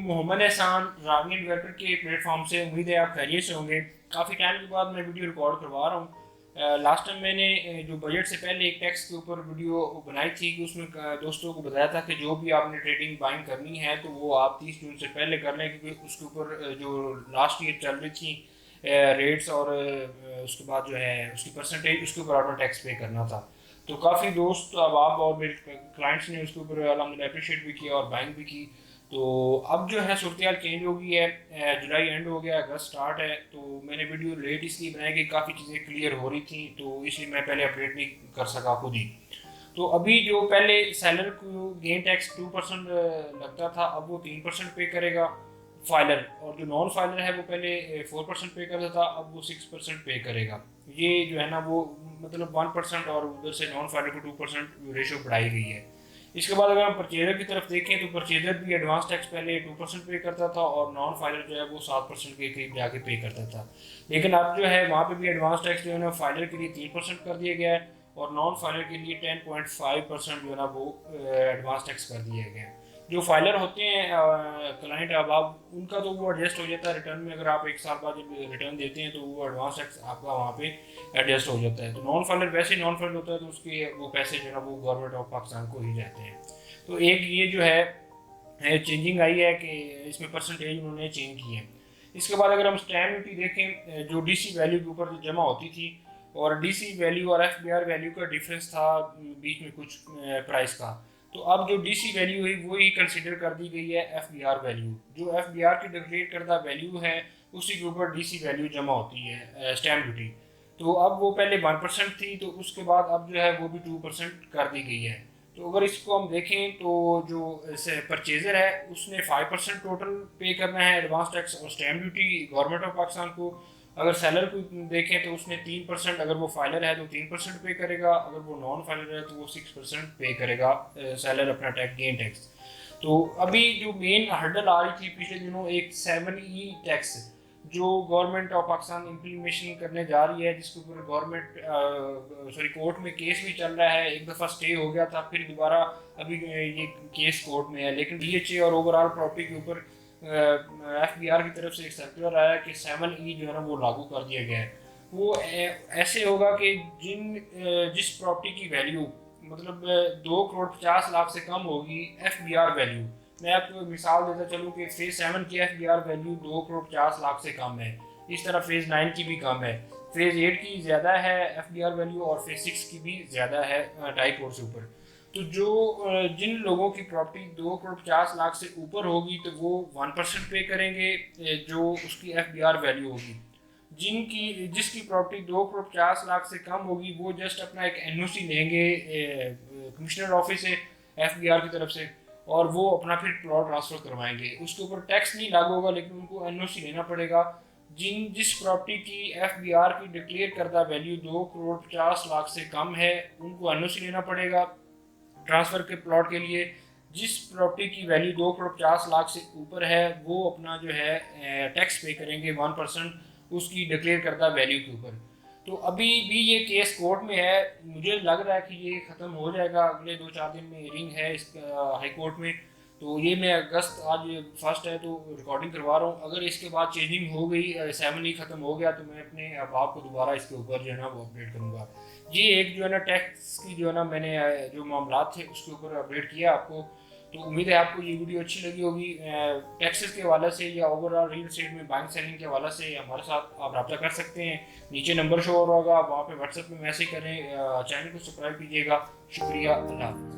मोहम्मद एहसान रावी इन्वर्टर के प्लेटफॉर्म से। उम्मीद है आप खैरियत से होंगे। काफ़ी टाइम के बाद मैं वीडियो रिकॉर्ड करवा रहा हूँ। लास्ट टाइम मैंने जो बजट से पहले एक टैक्स के ऊपर वीडियो बनाई थी कि उसमें दोस्तों को बताया था कि जो भी आपने ट्रेडिंग बाइंग करनी है तो वो आप 30 जून से पहले कर लें, क्योंकि उसके ऊपर जो लास्ट ईयर चल रही थी रेट्स और उसके बाद जो है उसकी परसेंटेज, उसके ऊपर आपने टैक्स पे करना था। तो काफ़ी दोस्त अब आप और मेरे क्लाइंट्स ने उसके ऊपर अल्हम्दुलिल्लाह अप्रिशिएट भी किया और बाइंग भी की। तो अब जो है सूरत हाल चेंज हो गई है। जुलाई एंड हो गया, अगस्त स्टार्ट है। तो मैंने वीडियो लेट इसलिए बनाई कि काफ़ी चीज़ें क्लियर हो रही थी, तो इसलिए मैं पहले अपडेट नहीं कर सका खुद ही। तो अभी जो पहले सेलर को गेन टैक्स 2% लगता था, अब वो 3% पे करेगा फाइलर, और जो नॉन फाइलर है वो पहले 4% पे करता था, अब वो 6% पे करेगा। ये जो है ना वो मतलब 1% और उधर से नॉन फाइलर को 2% रेशो बढ़ाई गई है। इसके बाद अगर हम परचेजर की तरफ देखें तो परचेजर भी एडवांस टैक्स पहले 2% पे करता था और नॉन फाइलर जो है वो 7% के करीब जाके पे करता था। लेकिन अब जो है वहाँ पे भी एडवांस टैक्स जो है ना फाइलर के लिए 3% कर दिया गया है और नॉन फाइलर के लिए 10.5% जो है ना वो एडवांस टैक्स कर दिया गया है। जो फाइलर होते हैं क्लाइंट, अब आप उनका तो वो एडजस्ट हो जाता है रिटर्न में। अगर आप एक साल बाद जब रिटर्न देते हैं तो वो एडवांस टैक्स आपका वहाँ पे एडजस्ट हो जाता है। तो नॉन फाइलर वैसे नॉन फाइलर होता है तो उसके वो पैसे जो है ना वो गवर्नमेंट ऑफ पाकिस्तान को ही जाते हैं। तो एक ये जो है चेंजिंग आई है कि इसमें परसेंटेज उन्होंने चेंज की है। इसके बाद अगर हम स्टैम्प ड्यूटी देखें, जो डीसी वैल्यू के ऊपर जमा होती थी और डीसी वैल्यू और एफबीआर वैल्यू का डिफरेंस था बीच में कुछ प्राइस का, तो अब जो डीसी वैल्यू है वो ही कंसिडर कर दी गई है एफबीआर वैल्यू। जो एफबीआर की डिक्लेयर करदा वैल्यू है उसी के ऊपर डीसी वैल्यू जमा होती है स्टैम्प ड्यूटी। तो अब वो पहले 1% थी, तो उसके बाद अब जो है वो भी 2% कर दी गई है। तो अगर इसको हम देखें तो जो परचेजर है उसने 5% टोटल पे करना है एडवांस टैक्स और stamp duty government of Pakistan को। अगर सेलर को देखें तो उसने 3%, अगर वो फाइलर है तो 3% पे करेगा, अगर वो नॉन फाइलर है तो वो 6% पे करेगा सेलर अपना टैक्स, गेन टैक्स। तो अभी जो मेन हर्डल आ रही थी पिछले दिनों, एक 7E टैक्स जो गवर्नमेंट ऑफ पाकिस्तान इम्प्लीमेशन करने जा रही है, जिसके ऊपर गवर्नमेंट कोर्ट में केस भी चल रहा है। एक दफ़ा स्टे हो गया था, फिर दोबारा अभी ये केस कोर्ट में है। लेकिन डीएचए और ओवरऑल प्रॉपर्टी के ऊपर एफबीआर की तरफ से एक सर्कुलर आया कि 7E जो है ना वो लागू कर दिया गया है। वो ऐसे होगा कि जिस प्रॉपर्टी की वैल्यू मतलब 2,50,00,000 से कम होगी एफबीआर वैल्यू। मैं आपको मिसाल देता चलूँ कि फेज़ 7 की एफबीआर वैल्यू 2,50,00,000 से कम है, इस तरह फेज़ 9 की भी कम है, फेज़ 8 की ज़्यादा है एफबीआर वैल्यू और फेज़ 6 की भी ज़्यादा है 2.5 करोड़ से ऊपर। तो जो जिन लोगों की प्रॉपर्टी 2,50,00,000 से ऊपर होगी तो वो 1% पे करेंगे जो उसकी एफबीआर वैल्यू होगी। जिसकी प्रॉपर्टी 2,50,00,000 से कम होगी वो जस्ट अपना एक एनओसी लेंगे कमिश्नर ऑफिस से एफबीआर की तरफ से, और वो अपना फिर प्लॉट ट्रांसफ़र करवाएंगे। उसके ऊपर टैक्स नहीं लागू होगा लेकिन उनको एनओसी लेना पड़ेगा। जिस प्रॉपर्टी की एफबीआर की डिक्लेयर करदा वैल्यू 2,50,00,000 से कम है उनको एनओसी लेना पड़ेगा ट्रांसफ़र के प्लॉट के लिए। जिस प्रॉपर्टी की वैल्यू 2,50,00,000 से ऊपर है वो अपना जो है टैक्स पे करेंगे 1% उसकी डिक्लेयर करदा वैल्यू के ऊपर। तो अभी भी ये केस कोर्ट में है, मुझे लग रहा है कि ये ख़त्म हो जाएगा, अगले 2-4 दिन में हियरिंग है इस हाई कोर्ट में। तो ये मैं अगस्त, आज फर्स्ट है तो रिकॉर्डिंग करवा रहा हूँ। अगर इसके बाद चेंजिंग हो गई, 7E ख़त्म हो गया, तो मैं अपने अहबाब को दोबारा इसके ऊपर जो है ना वो अपडेट करूँगा। ये एक जो है ना टैक्स की जो है ना मैंने जो मामला थे उसके ऊपर अपडेट किया आपको। तो उम्मीद है आपको ये वीडियो अच्छी लगी होगी। टैक्सेस के हवाले से या ओवरऑल रियल एस्टेट में बाइंग सेलिंग के हवाले से हमारे साथ आप रब्ता कर सकते हैं। नीचे नंबर शो हो रहा होगा, वहाँ पे व्हाट्सएप में मैसेज करें, चैनल को सब्सक्राइब कीजिएगा। शुक्रिया, अल्लाह।